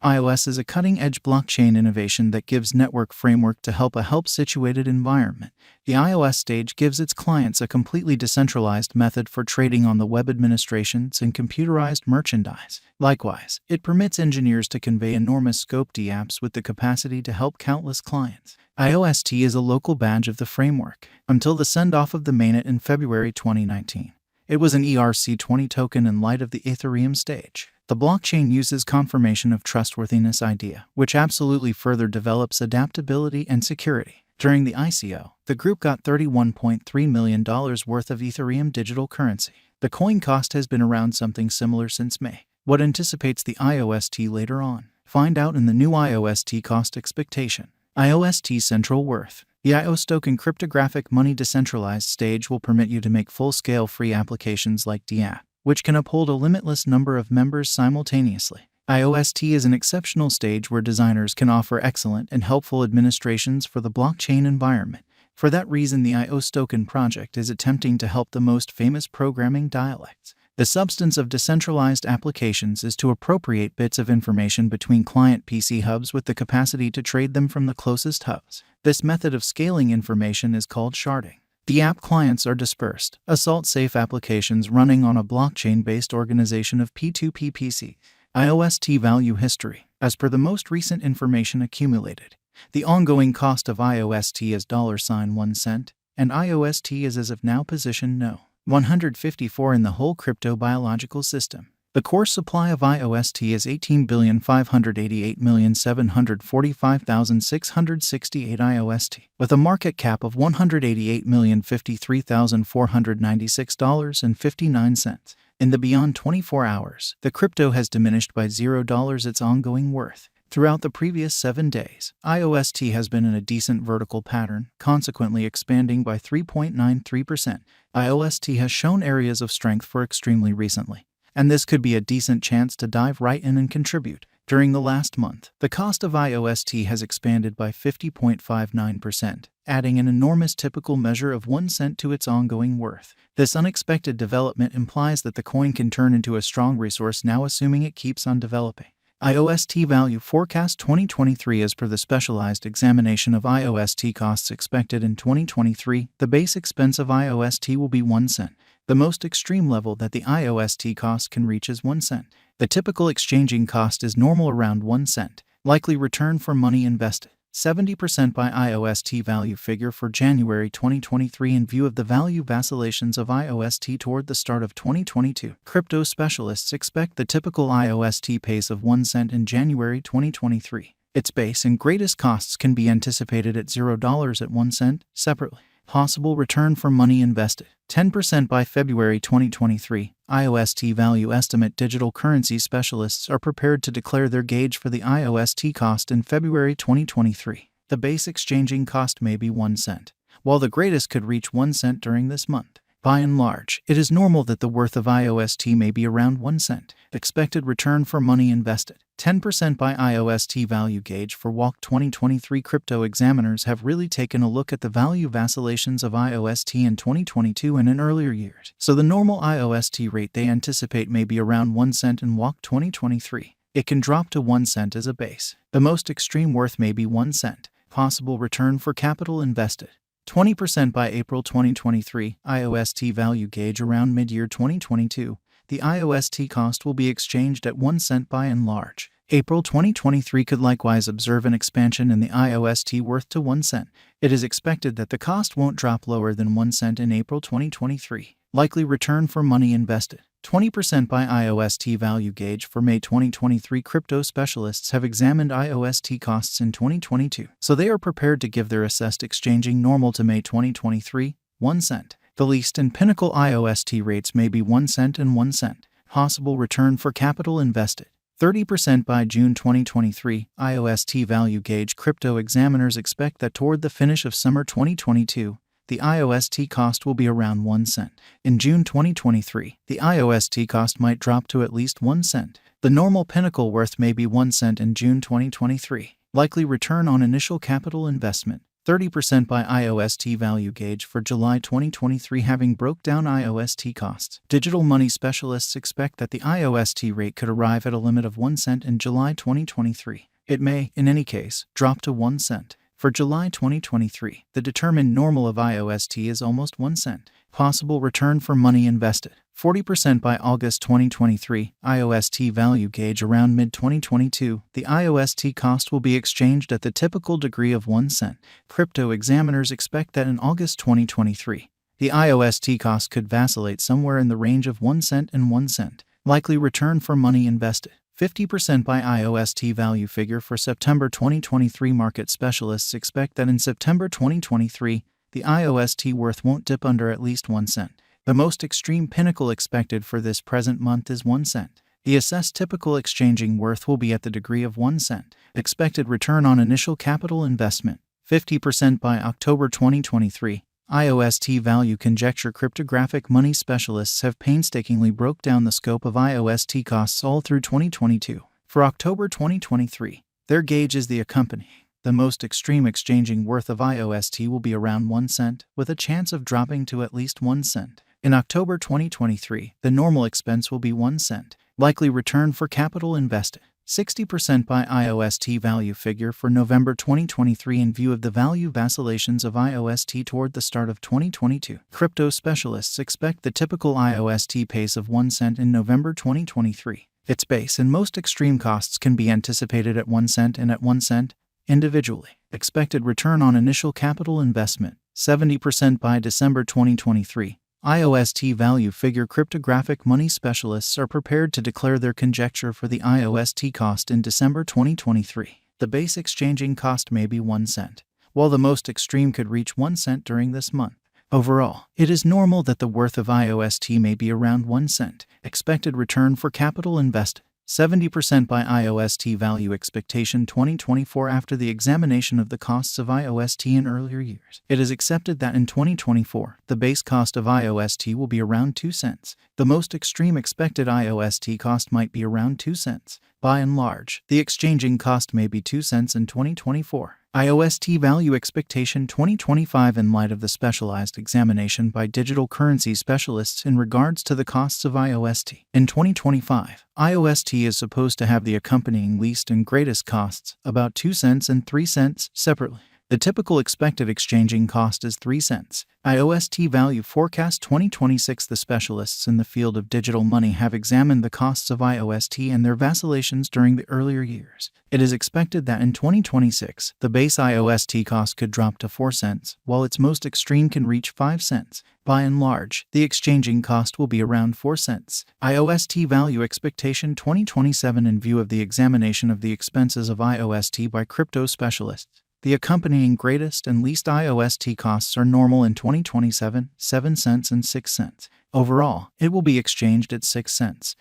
Iost is a cutting-edge blockchain innovation that gives network framework to help a help-situated environment. The Iost stage gives its clients a completely decentralized method for trading on the web administrations and computerized merchandise. Likewise, it permits engineers to convey enormous scope apps with the capacity to help countless clients. Iost is a local badge of the framework until the send-off of the mainnet in February 2019. It was an ERC20 token in light of the Ethereum stage. The blockchain uses confirmation of trustworthiness idea, which absolutely further develops adaptability and security. During the ICO, the group got $31.3 million worth of Ethereum digital currency. The coin cost has been around something similar since May. What anticipates the Iost later on? Find out in the new Iost cost expectation. Iost central worth. The iostoken cryptographic money decentralized stage will permit you to make full-scale free applications like DApp, which can uphold a limitless number of members simultaneously. Iost is an exceptional stage where designers can offer excellent and helpful administrations for the blockchain environment. For that reason, the iostoken project is attempting to help the most famous programming dialects. The substance of decentralized applications is to appropriate bits of information between client PC hubs with the capacity to trade them from the closest hubs. This method of scaling information is called sharding. The app clients are dispersed, assault-safe applications running on a blockchain-based organization of P2P PC. Iost value history. As per the most recent information accumulated, the ongoing cost of Iost is $1 cent, and Iost is as of now position No. 154 in the whole crypto biological system. The core supply of Iost is 18,588,745,668 Iost, with a market cap of $188,053,496.59. In the beyond 24 hours, the crypto has diminished by $0 its ongoing worth. Throughout the previous 7 days, Iost has been in a decent vertical pattern, consequently expanding by 3.93%. Iost has shown areas of strength for extremely recently, and this could be a decent chance to dive right in and contribute. During the last month, the cost of Iost has expanded by 50.59%, adding an enormous typical measure of 1 cent to its ongoing worth. This unexpected development implies that the coin can turn into a strong resource now, assuming it keeps on developing. Iost value forecast 2023. As per the specialized examination of Iost costs expected in 2023, the base expense of Iost will be 1 cent. The most extreme level that the Iost cost can reach is 1 cent. The typical exchanging cost is normal around 1 cent. Likely return for money invested. 70% by Iost value figure for January 2023 in view of the value vacillations of Iost toward the start of 2022. Crypto specialists expect the typical Iost pace of 1 cent in January 2023. Its base and greatest costs can be anticipated at $0 at 1 cent, separately. Possible return for money invested. 10% by February 2023. Iost value estimate. Digital currency specialists are prepared to declare their gauge for the Iost cost in February 2023. The base exchanging cost may be 1 cent, while the greatest could reach 1 cent during this month. By and large, it is normal that the worth of Iost may be around 1 cent. Expected return for money invested. 10% by Iost value gauge for Walk 2023. Crypto examiners have really taken a look at the value vacillations of Iost in 2022 and in earlier years. So the normal Iost rate they anticipate may be around 1 cent in Walk 2023. It can drop to 1 cent as a base. The most extreme worth may be 1 cent. Possible return for capital invested. 20% by April 2023. Iost value gauge around mid-year 2022. The Iost cost will be exchanged at 1 cent by and large. April 2023 could likewise observe an expansion in the Iost worth to 1 cent. It is expected that the cost won't drop lower than 1 cent in April 2023. Likely return for money invested. 20% by Iost value gauge for May 2023. Crypto specialists have examined Iost costs in 2022, so they are prepared to give their assessed exchanging normal to May 2023, 1 cent. The least and pinnacle Iost rates may be 1 cent and 1 cent. Possible return for capital invested. 30% by June 2023. Iost value gauge. Crypto examiners expect that toward the finish of summer 2022, the Iost cost will be around 1 cent. In June 2023, the Iost cost might drop to at least 1 cent. The normal pinnacle worth may be 1 cent in June 2023. Likely return on initial capital investment. 30% by Iost value gauge for July 2023. Having broke down Iost costs, digital money specialists expect that the Iost rate could arrive at a limit of 1 cent in July 2023. It may, in any case, drop to 1 cent. For July 2023, the determined normal of Iost is almost 1 cent. Possible return for money invested. 40% by August 2023, Iost value gauge around mid-2022. The Iost cost will be exchanged at the typical degree of 1 cent. Crypto examiners expect that in August 2023, the Iost cost could vacillate somewhere in the range of 1 cent and 1 cent. Likely return for money invested. 50% by Iost value figure for September 2023. Market specialists expect that in September 2023, the Iost worth won't dip under at least 1 cent. The most extreme pinnacle expected for this present month is 1 cent. The assessed typical exchanging worth will be at the degree of 1 cent. Expected return on initial capital investment. 50% by October 2023. Iost value conjecture. Cryptographic money specialists have painstakingly broke down the scope of Iost costs all through 2022. For October 2023, their gauge is the accompanying. The most extreme exchanging worth of Iost will be around 1 cent, with a chance of dropping to at least 1 cent. In October 2023, the normal expense will be 1 cent. Likely return for capital invested. 60% by Iost value figure for November 2023. In view of the value vacillations of Iost toward the start of 2022, crypto specialists expect the typical Iost pace of 1 cent in November 2023. Its base and most extreme costs can be anticipated at 1 cent and at 1 cent individually. Expected return on initial capital investment. 70% by December 2023. Iost value figure. Cryptographic money specialists are prepared to declare their conjecture for the Iost cost in December 2023. The base exchanging cost may be 1 cent, while the most extreme could reach 1 cent during this month. Overall, it is normal that the worth of Iost may be around 1 cent. Expected return for capital invested. 70% by Iost value expectation 2024. After the examination of the costs of Iost in earlier years, it is accepted that in 2024, the base cost of Iost will be around 2 cents. The most extreme expected Iost cost might be around 2 cents. By and large, the exchanging cost may be 2 cents in 2024. Iost value expectation 2025. In light of the specialized examination by digital currency specialists in regards to the costs of Iost in 2025, Iost is supposed to have the accompanying least and greatest costs, about 2 cents and 3 cents, separately. The typical expected exchanging cost is 3 cents. Iost value forecast 2026. The specialists in the field of digital money have examined the costs of Iost and their vacillations during the earlier years. It is expected that in 2026, the base Iost cost could drop to 4 cents, while its most extreme can reach 5 cents. By and large, the exchanging cost will be around 4 cents. Iost value expectation 2027. In view of the examination of the expenses of Iost by crypto specialists, the accompanying greatest and least Iost costs are normal in 2027, 7 cents and 6 cents. Overall, it will be exchanged at 6 cents.